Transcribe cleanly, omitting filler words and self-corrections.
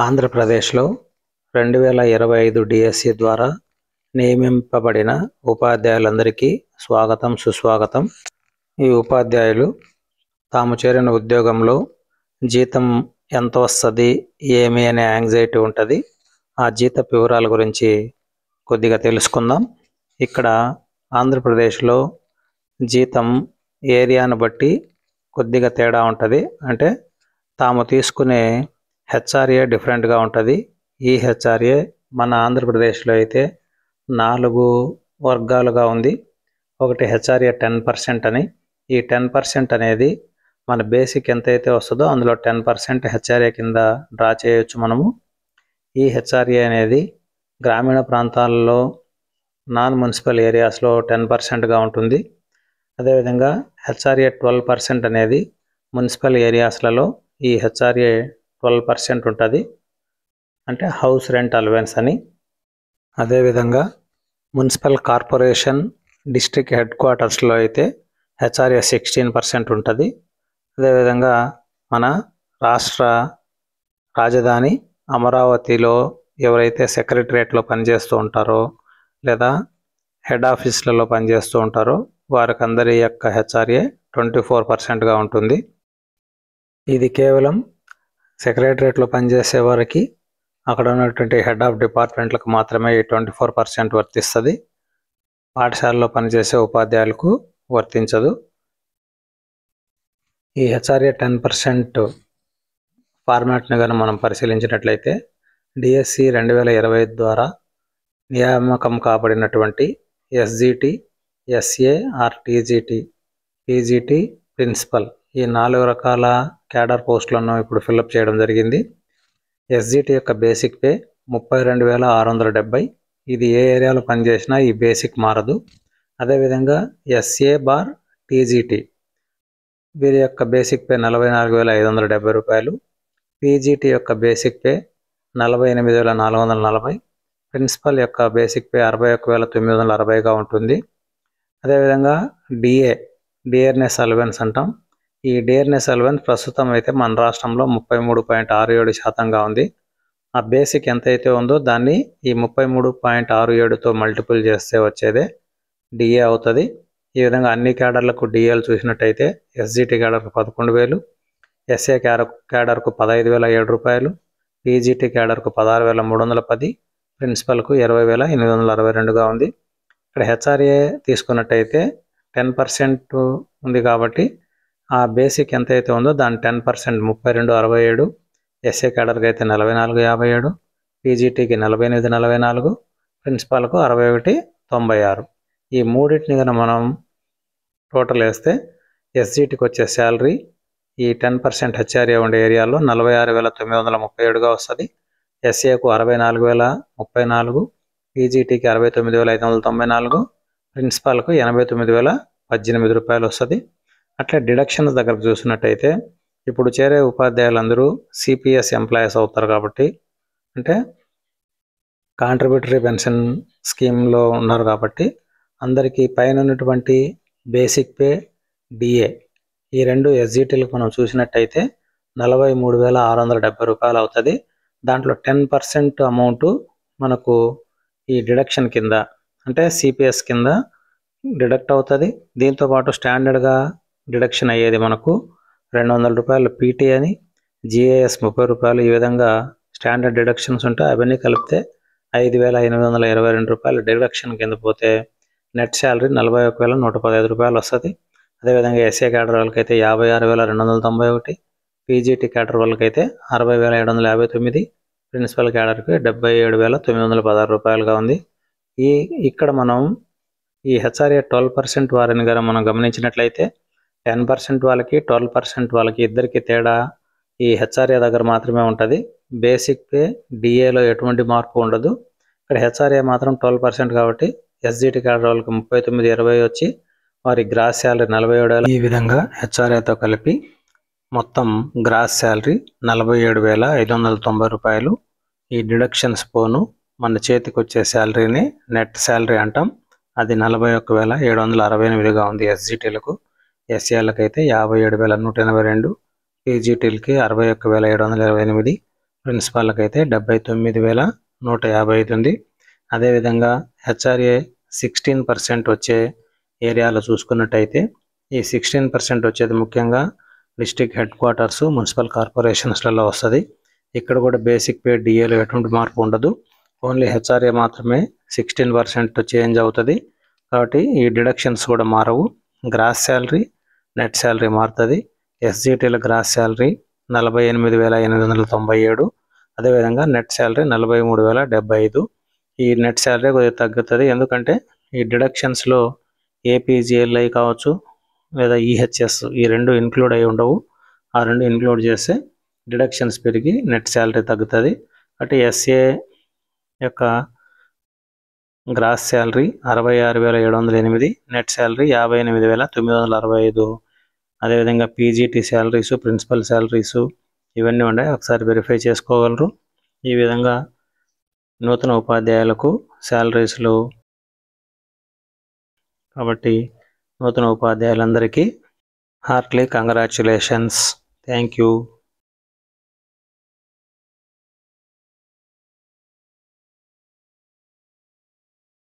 ఆంధ్రప్రదేశ్లో 2025 డిఎస్సి ద్వారా నియమింపబడిన ఉపాధ్యాయులందరికీ స్వాగతం సుస్వాగతం. ఈ ఉపాధ్యాయులు తాము చేరిన ఉద్యోగంలో జీతం ఎంత వస్తుంది ఏమి అనే యాంగ్జైటీ ఉంటుంది. ఆ జీతపు వివరాల గురించి కొద్దిగా తెలుసుకుందాం. ఇక్కడ ఆంధ్రప్రదేశ్లో జీతం ఏరియాను బట్టి కొద్దిగా తేడా ఉంటుంది. అంటే తాము తీసుకునే హెచ్ఆర్ఏ డిఫరెంట్గా ఉంటుంది. ఈ హెచ్ఆర్ఏ మన ఆంధ్రప్రదేశ్లో అయితే 4 వర్గాలుగా ఉంది. ఒకటి హెచ్ఆర్ఏ 10% అని. ఈ 10% అనేది మన బేసిక్ ఎంతైతే వస్తుందో అందులో 10% హెచ్ఆర్ఏ కింద డ్రా చేయొచ్చు మనము. ఈ హెచ్ఆర్ఏ అనేది గ్రామీణ ప్రాంతాల్లో నాన్ మున్సిపల్ ఏరియాస్లో 10%గా ఉంటుంది. అదేవిధంగా హెచ్ఆర్ఏ 12% అనేది మున్సిపల్ ఏరియాస్లలో ఈ హెచ్ఆర్ఏ 12% ఉంటుంది. అంటే హౌస్ రెంట్ అలవెన్స్ అని. అదేవిధంగా మున్సిపల్ కార్పొరేషన్ డిస్ట్రిక్ట్ హెడ్ క్వార్టర్స్లో అయితే హెచ్ఆర్ఏ 16% ఉంటుంది. అదేవిధంగా మన రాష్ట్ర రాజధాని అమరావతిలో ఎవరైతే సెక్రటరియట్లో పనిచేస్తూ ఉంటారో లేదా హెడ్ ఆఫీసులలో పనిచేస్తూ ఉంటారో వారికి అందరి యొక్క హెచ్ఆర్ఏ 24%గా ఉంటుంది. ఇది కేవలం సెక్రటరియట్లో పనిచేసే వారికి, అక్కడ ఉన్నటువంటి హెడ్ ఆఫ్ డిపార్ట్మెంట్లకు మాత్రమే ఈ 24% వర్తిస్తుంది. పాఠశాలలో పనిచేసే ఉపాధ్యాయులకు వర్తించదు. ఈ హెచ్ఆర్ఏ 10% ఫార్మాట్ని కానీ మనం పరిశీలించినట్లయితే డిఎస్సి 2025 ద్వారా నియామకం కాబడినటువంటి SGT, SA or TGT, PGT, principal ఈ 4 రకాల క్యాడర్ పోస్టులను ఇప్పుడు ఫిల్అప్ చేయడం జరిగింది. ఎస్జిటి యొక్క బేసిక్ పే 32,670. ఇది ఏ ఏరియాలో పనిచేసినా ఈ బేసిక్ మారదు. అదేవిధంగా ఎస్ఏ బార్ టీజీటీ వీరి యొక్క బేసిక్ పే 44,570 రూపాయలు. పీజీటీ యొక్క బేసిక్ పే 48,440. ప్రిన్సిపల్ యొక్క బేసిక్ పే 61,960గా ఉంటుంది. అదేవిధంగా డియర్నెస్ అలవెన్స్ అంటాం. ఈ డియర్నెస్ అలవెన్స్ ప్రస్తుతం అయితే మన రాష్ట్రంలో 33.67% ఉంది. ఆ బేసిక్ ఎంతైతే ఉందో దాన్ని ఈ 33.67తో మల్టిపుల్ చేస్తే వచ్చేదే డిఏ అవుతుంది. ఈ విధంగా అన్ని క్యాడర్లకు డిఏలు చూసినట్టయితే ఎస్జిటి క్యాడర్కు 11,000, ఎస్ఏ క్యాడర్కు 15,007 రూపాయలు, పీజీటీ క్యాడర్కు 16,310, ప్రిన్సిపల్కు 20,862గా ఉంది. ఇక్కడ హెచ్ఆర్ఏ తీసుకున్నట్టయితే 10% ఉంది కాబట్టి ఆ బేసిక్ ఎంతైతే ఉందో దాని 10% 32,67, ఎస్ఏ క్యాడర్కి అయితే 44,57, పీజీటీకి 48,44, ప్రిన్సిపాల్కు 61,96. ఈ మూడింటిని కనుక మనం టోటల్ వేస్తే ఎస్జిటికి వచ్చే శాలరీ ఈ 10% హెచ్ఆర్ఏ ఉండే ఏరియాలో 46,937గా వస్తుంది. ఎస్ఏకు 64,034, పీజీటీకి 69,594, ప్రిన్సిపాల్కు 89,018 రూపాయలు వస్తుంది. అట్లా డిడక్షన్స్ దగ్గరకు చూసినట్టయితే ఇప్పుడు చేరే ఉపాధ్యాయులందరూ సిపిఎస్ ఎంప్లాయీస్ అవుతారు కాబట్టి, అంటే కాంట్రిబ్యూటరీ పెన్షన్ స్కీమ్లో ఉన్నారు కాబట్టి అందరికీ పైన ఉన్నటువంటి బేసిక్ పే, డిఏ ఈ రెండు ఎస్జిటీలకు మనం చూసినట్టయితే 43,670 రూపాయలు అవుతుంది. దాంట్లో 10% అమౌంట్ మనకు ఈ డిడక్షన్ కింద అంటే సిపిఎస్ కింద డిడక్ట్ అవుతుంది. దీంతోపాటు స్టాండర్డ్గా డిడక్షన్ అయ్యేది మనకు 200 రూపాయలు పీటీ అని, జిఏఎస్ 30 రూపాయలు. ఈ విధంగా స్టాండర్డ్ డిడక్షన్స్ ఉంటాయి. అవన్నీ కలిపితే 5,822 రూపాయలు డిడక్షన్ కింద పోతే నెట్ శాలరీ 41,115 రూపాయలు వస్తుంది. అదేవిధంగా ఎస్ఏ క్యాడర్ వాళ్ళకైతే 56,291, పీజీటీ క్యాడర్ వాళ్ళకైతే 60,759, ప్రిన్సిపల్ క్యాడర్కి 77,916 రూపాయలుగా ఉంది. ఇక్కడ మనం ఈ హెచ్ఆర్ఏ 12% వారిని కానీ మనం గమనించినట్లయితే 10% వాళ్ళకి 12% వాళ్ళకి ఇద్దరికి తేడా ఈ హెచ్ఆర్ఏ దగ్గర మాత్రమే ఉంటుంది. బేసిక్ పే, డిఏలో ఎటువంటి మార్పు ఉండదు. ఇక్కడ హెచ్ఆర్ఏ మాత్రం 12% కాబట్టి ఎస్జిటి క్యాడర్ వాళ్ళకి 39,20 వచ్చి వారి గ్రాస్ శాలరీ 47,000. ఈ విధంగా హెచ్ఆర్ఏతో కలిపి మొత్తం గ్రాస్ శాలరీ 47,590 రూపాయలు. ఈ డిడక్షన్స్ పోను మన చేతికి వచ్చే శాలరీని నెట్ శాలరీ అంటాం. అది 41,768గా ఉంది ఎస్జిటీలకు. ఎస్ఏలకు అయితే 57,182, పీజీటీలకి 61,728, ప్రిన్సిపాల్కైతే 79,155 ఉంది. అదేవిధంగా హెచ్ఆర్ఏ 16% వచ్చే ఏరియాలో చూసుకున్నట్టయితే ఈ 16% వచ్చేది ముఖ్యంగా డిస్ట్రిక్ట్ హెడ్ క్వార్టర్స్ మున్సిపల్ కార్పొరేషన్స్లలో వస్తుంది. ఇక్కడ కూడా బేసిక్ పే డిఏలో ఎటువంటి మార్పు ఉండదు. ఓన్లీ హెచ్ఆర్ఏ మాత్రమే 16% చేంజ్ అవుతుంది. కాబట్టి ఈ డిడక్షన్స్ కూడా మారవు. గ్రాస్ శాలరీ, నెట్ శాలరీ మారుతుంది. ఎస్జిటీల గ్రాస్ శాలరీ 48,897, అదేవిధంగా నెట్ శాలరీ 43,075. ఈ నెట్ శాలరీ కొద్దిగా తగ్గుతుంది, ఎందుకంటే ఈ డిడక్షన్స్లో ఏపీజీఎల్ఐ కావచ్చు లేదా ఈహెచ్ఎస్ ఈ రెండు ఇన్క్లూడ్ అయి ఉండవు. ఆ రెండు ఇన్క్లూడ్ చేస్తే డిడక్షన్స్ పెరిగి నెట్ శాలరీ తగ్గుతుంది. అంటే ఎస్ఏ యొక్క గ్రాస్ శాలరీ 66,708, నెట్ శాలరీ 58,965. అదేవిధంగా పీజీటీ శాలరీసు, ప్రిన్సిపల్ శాలరీసు ఇవన్నీ ఉన్నాయి, ఒకసారి వెరిఫై చేసుకోగలరు. ఈ విధంగా నూతన ఉపాధ్యాయులకు శాలరీస్లు. కాబట్టి నూతన ఉపాధ్యాయులందరికీ హార్ట్లీ కంగ్రాచ్యులేషన్స్. Thank you.